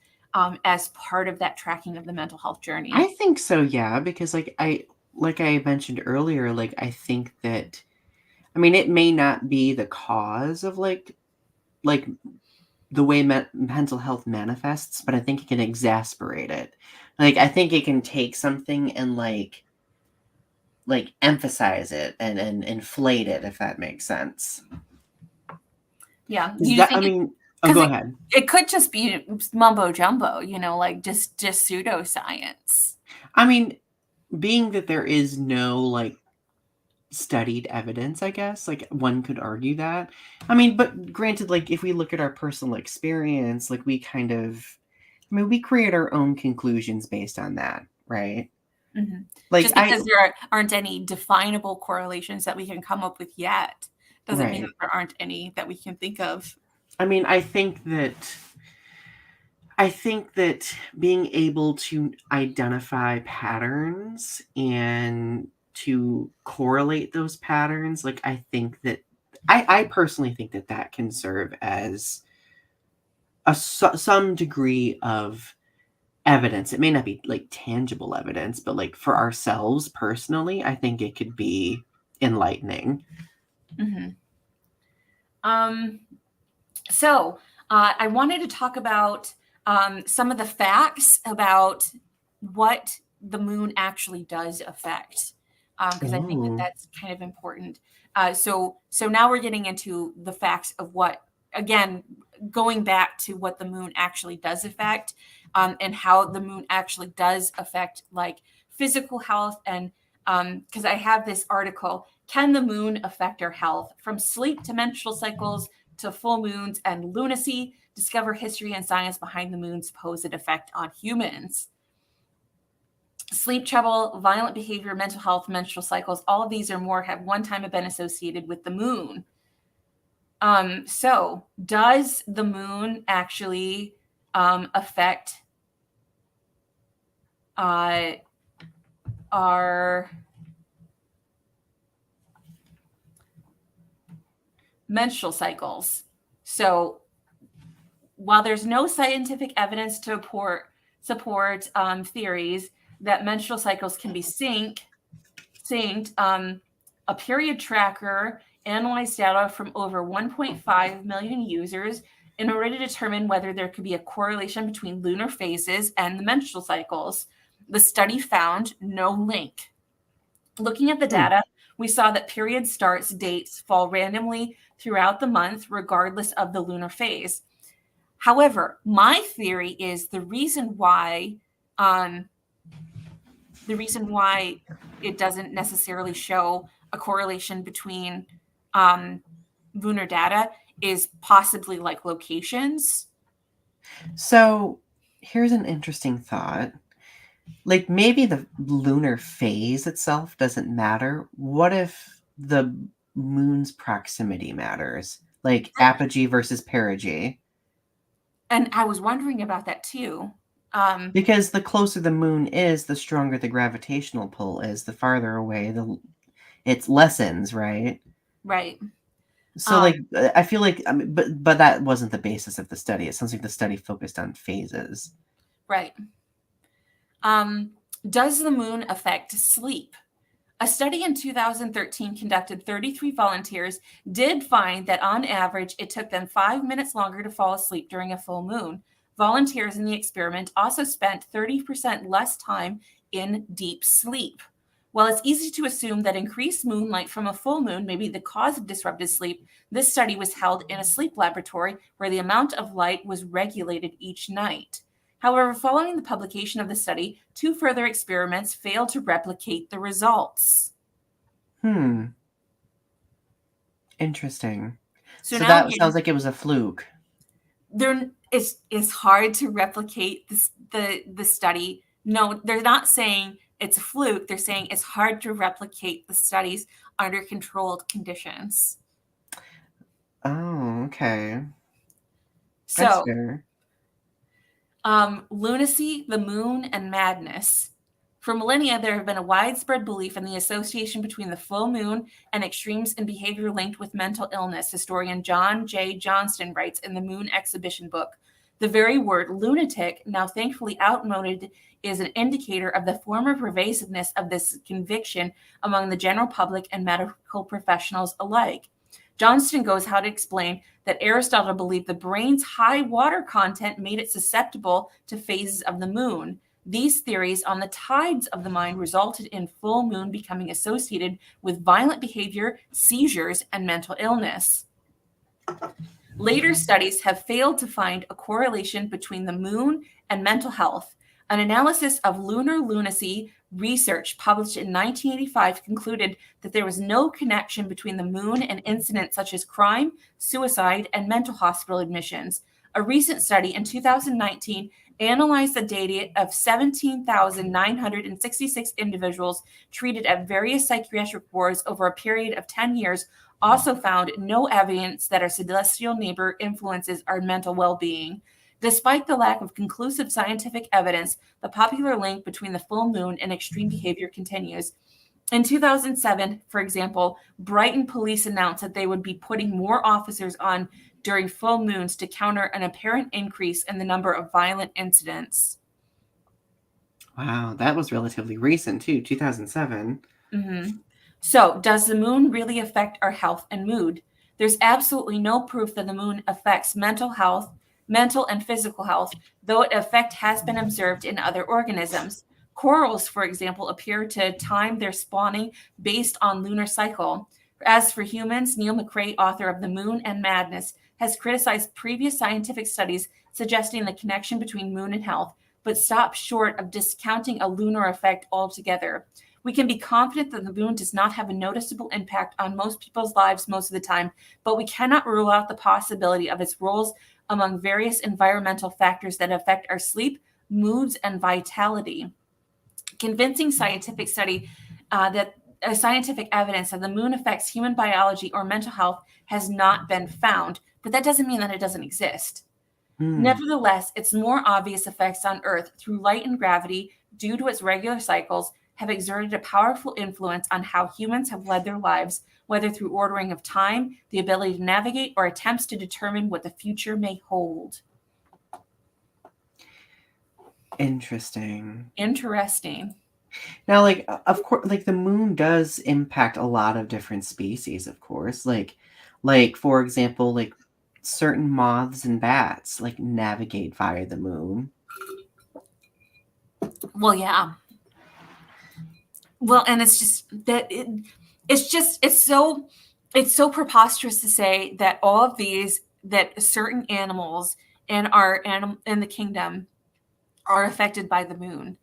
as part of that tracking of the mental health I journey? think so, yeah, because like I mentioned earlier, like I think that I mean it may not be the cause of like the way mental health manifests, but I think it can exasperate it. Like I think it can take something and like emphasize it and inflate it if that makes sense. Yeah. Do Is you that I think mean, oh because go it ahead. it could just be mumbo jumbo, like just pseudoscience. I mean, being that there is no like studied evidence, I guess, like one could argue that. I mean, but granted, like if we look at our personal experience, like we kind of I mean, we create our own conclusions based on that, right? Mhm. Like Just I because there aren't any definable correlations that we can come up with yet, doesn't mean that right. there aren't any that we can think of. I mean, I think that being able to identify patterns and to correlate those patterns, like I think that I personally think that that can serve as some degree of evidence. It may not be like tangible evidence, but like for ourselves personally, I think it could be enlightening. Mhm. Um, so, I wanted to talk about, some of the facts about what the moon actually does affect, because I think that Oh. that's kind of important. So now we're getting into the facts of what, again, going back to what the moon actually does affect, and how the moon actually does affect like physical health. And because I have this article, Can the Moon Affect Our Health? From Sleep to Menstrual Cycles to Full Moons and Lunacy, discover history and science behind the moon's supposed effect on humans. Sleep trouble, violent behavior, mental health, menstrual cycles, all of these or more have one time been associated with the moon. So does the moon actually affect uh, our menstrual cycles? So while there's no scientific evidence to support theories that menstrual cycles can be synced, a period tracker analyzed data from over 1.5 million users in order to determine whether there could be a correlation between lunar phases and the menstrual cycles. The study found no link. Looking at the Hmm. data, We saw that period starts dates fall randomly throughout the month, regardless of the lunar phase. However, my theory is um, the reason why it doesn't necessarily show a correlation between um, lunar data is possibly like locations. So here's an interesting thought. Like maybe the lunar phase itself doesn't matter. What if the moon's proximity matters? Like apogee versus perigee? And I was wondering about that too. Because the closer the moon is, the stronger the gravitational pull is. The farther away, the it lessens, right? Right. So, Um, like, I feel like, I mean, but that wasn't the basis of the study. It sounds like the study focused on phases. right. Does the moon affect sleep? A study in 2013 conducted 33 volunteers did find that on average it took them 5 minutes longer to fall asleep during a full moon. Volunteers in the experiment also spent 30% less time in deep sleep. While it's easy to assume that increased moonlight from a full moon may be the cause of disrupted sleep, this study was held in a sleep laboratory where the amount of light was regulated each night. However, following the publication of the study, 2 further experiments failed to replicate the results. Hmm. Interesting. So So now that again, sounds like it was a fluke. it's hard to replicate the study. No, they're not saying it's a fluke. They're saying it's hard to replicate the studies under controlled conditions. Oh, okay. That's So, fair. lunacy, the moon, and madness. For millennia, there have been a widespread belief in the association between the full moon and extremes in behavior linked with mental illness, historian John J. Johnston writes in the Moon Exhibition book. The very word lunatic, now thankfully outmoded, is an indicator of the former pervasiveness of this conviction among the general public and medical professionals alike. Johnston goes how to explain that Aristotle believed the brain's high water content made it susceptible to phases of the moon. These theories on the tides of the mind resulted in full moon becoming associated with violent behavior, seizures, and mental illness. Later studies have failed to find a correlation between the moon and mental health. An analysis of lunar lunacy research published in 1985 concluded that there was no connection between the moon and incidents such as crime, suicide, and mental hospital admissions. A recent study in 2019 analyzed the data of 17,966 individuals treated at various psychiatric wards over a period of 10 years, also found no evidence that our celestial neighbor influences our mental well-being. Despite the lack of conclusive scientific evidence, the popular link between the full moon and extreme behavior continues. In 2007, for example, Brighton police announced that they would be putting more officers on during full moons to counter an apparent increase in the number of violent incidents. Wow, that was relatively recent too, 2007. Mm-hmm. So, does the moon really affect our health and mood? There's absolutely no proof that the moon affects mental and physical health, though an effect has been observed in other organisms. Corals, for example, appear to time their spawning based on lunar cycle. As for humans, Neil McRae, author of The Moon and Madness, has criticized previous scientific studies suggesting the connection between moon and health, but stops short of discounting a lunar effect altogether. We can be confident that the moon does not have a noticeable impact on most people's lives most of the time, but we cannot rule out the possibility of its roles among various environmental factors that affect our sleep, moods, and vitality. Convincing scientific study that scientific evidence that the moon affects human biology or mental health has not been found, but that doesn't mean that it doesn't exist. Nevertheless, its more obvious effects on Earth through light and gravity, due to its regular cycles, have exerted a powerful influence on how humans have led their lives, whether through ordering of time, the ability to navigate, or attempts to determine what the future may hold. Interesting. Interesting. Now, like, of course, like the moon does impact a lot of different species, of course. Like for example, like certain moths and bats like navigate via the moon. Well, yeah. Well, and it's just that it's so preposterous to say that all of these that certain animals in our animal in the kingdom are affected by the moon,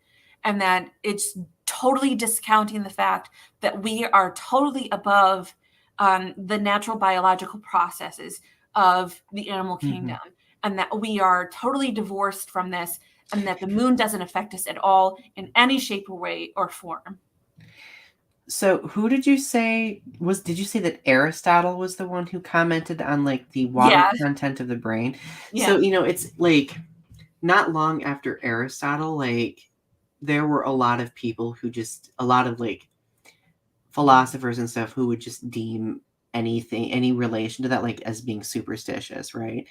and that it's totally discounting the fact that we are totally above the natural biological processes of the animal Hmm. kingdom, and that we are totally divorced from this, and that the moon doesn't affect us at all in any shape or way or form. So who did you say that Aristotle was the one who commented on like the water Yeah, content of the brain? So, yeah. it's like not long after Aristotle, like there were a lot of people who just a lot of like philosophers and stuff who would just deem any relation to that like as being superstitious, right?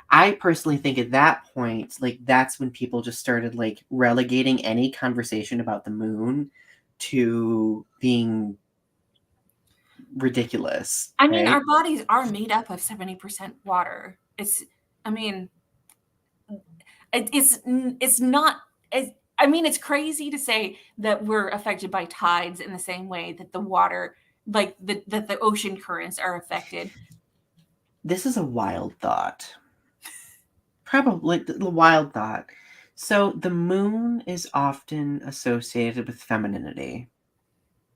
I personally think at that point, like that's when people just started like relegating any conversation about the moon to being ridiculous, I mean, right? our bodies are made up of 70% water. It's, I mean, it's not. I mean, it's crazy to say that we're affected by tides in the same way that the water, like that the ocean currents are affected. This is a wild thought. Probably the wild thought. So the moon is often associated with femininity,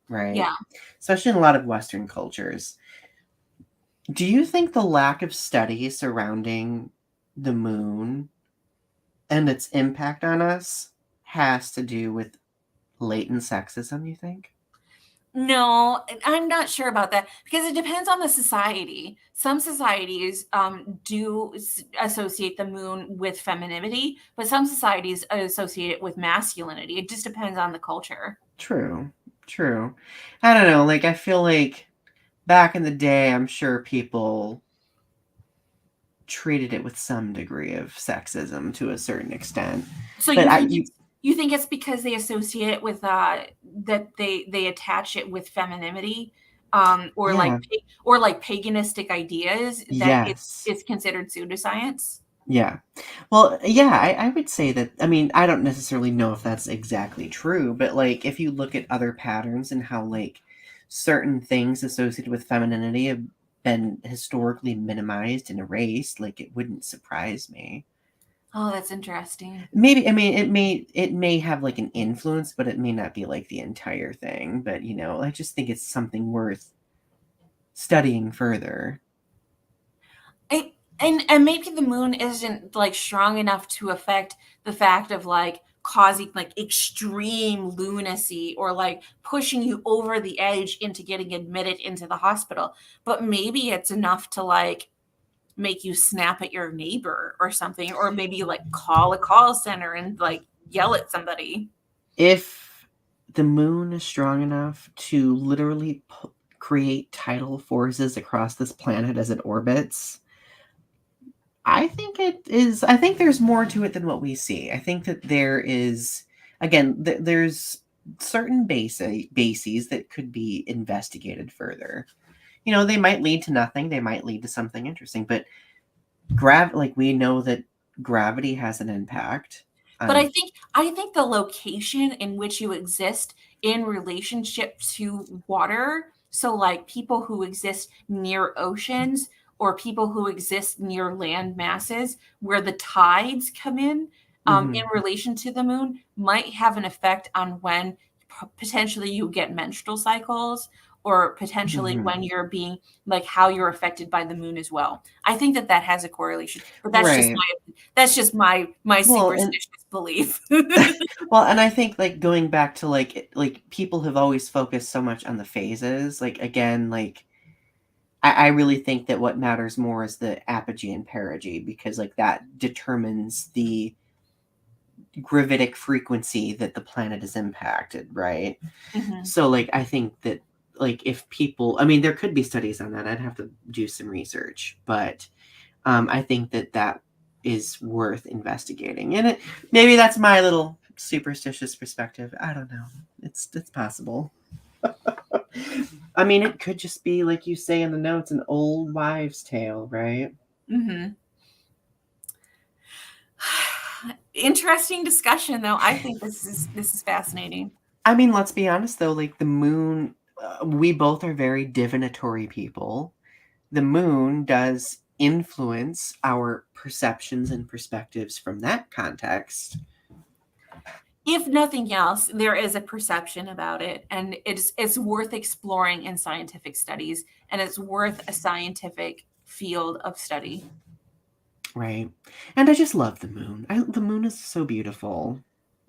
right? Yeah. Especially in a lot of Western cultures. Do you think the lack of studies surrounding the moon and its impact on us has to do with latent sexism, you think? No, I'm not sure about that because it depends on the society. Some societies do associate the moon with femininity, but some societies associate it with masculinity. It just depends on the culture. True. True. I don't know, like I feel like back in the day, I'm sure people treated it with some degree of sexism to a certain extent. So But you I think you it's because they associate it with that they attach it with femininity, yeah, or like paganistic ideas that yes. it's considered pseudoscience? Yeah. Well, yeah, I would say that. I mean, I don't necessarily know if that's exactly true, but like if you look at other patterns and how like certain things associated with femininity have been historically minimized and erased, like it wouldn't surprise me. Oh, that's interesting. Maybe I mean it may have like an influence, but it may not be like the entire thing. But I just think it's something worth studying further. I, and maybe the moon isn't like strong enough to affect the fact of like causing like extreme lunacy or like pushing you over the edge into getting admitted into the hospital, but maybe it's enough to like make you snap at your neighbor or something, or maybe like call a call center and like yell at somebody. If the moon is strong enough to literally create tidal forces across this planet as it orbits, I think there's more to it than what we see. I think that there is, again, there's certain bases that could be investigated further. They might lead to nothing, they might lead to something interesting, but like we know that gravity has an impact But on. I think the location in which you exist in relationship to water, so like people who exist near oceans or people who exist near land masses where the tides come in Mhm, relation to the moon might have an effect on when potentially you get menstrual cycles, or potentially mhm. when you're being like how you're affected by the moon as well. I think that that has a correlation, but Right. that's just my Well, and superstitious belief. well, and I think like going back to like people have always focused so much on the phases. Like again, like I really think that what matters more is the apogee and perigee because like that determines the gravitic frequency that the planet is impacted, right? Mhm. So like I think that like if people, I mean, there could be studies on that. I'd have to do some research, but I think that that is worth investigating. And maybe that's my little superstitious perspective. I don't know. It's possible. I mean, it could just be like you say in the notes, an old wives' tale, right? Mhm. Interesting discussion though. I think this is fascinating. I mean, let's be honest though. Like the moon. we both are very divinatory people. The moon does influence our perceptions and perspectives from that context. If nothing else, there is a perception about it, and it's worth exploring in scientific studies, and it's worth a scientific field of study. Right. And I just love the moon. The moon is so beautiful.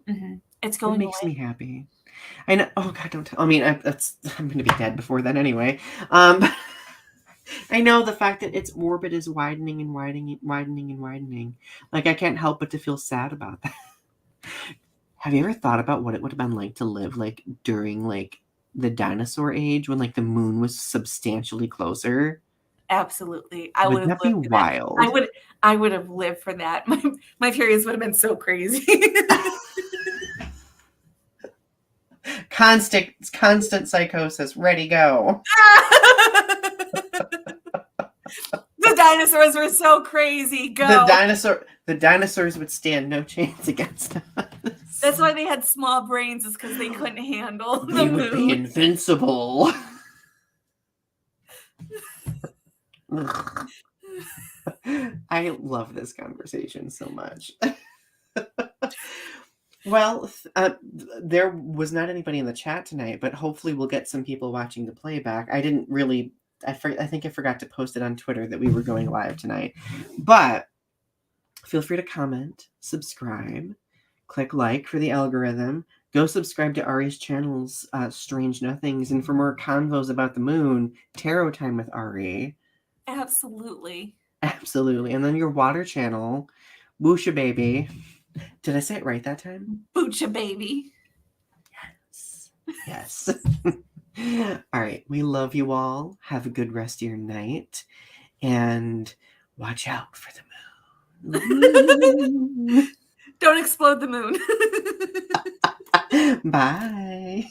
It's It going makes away. me happy. I know. Oh God, don't tell. I mean, I'm going to be dead before then anyway. I know the fact that its orbit is widening and widening, widening and widening. Like I can't help but to feel sad about that. Have you ever thought about what it would have been like to live like during like the dinosaur age when like the moon was substantially closer? Absolutely. I would Would have that be lived for that. wild? I would have lived for that. My periods would have been so crazy. Constant psychosis. Ready, go. The dinosaurs were so crazy. The Go. dinosaurs would stand no chance against us. That's why they had small brains, is because they couldn't handle the They would be moon. invincible. I love this conversation so much. Well, there was not anybody in the chat tonight, but hopefully we'll get some people watching the playback. I didn't really, I think I forgot to post it on Twitter that we were going live tonight. But feel free to comment, subscribe, click like for the algorithm. Go subscribe to Ari's channel's Strange Nothings. And for more convos about the moon, Tarot Time with Ari. Absolutely. Absolutely. And then your water channel, Woosha Baby. Did I say it right that time? Boocha baby. Yes. All right. We love you all. Have a good rest of your night. And watch out for the moon. Don't explode the moon. Bye.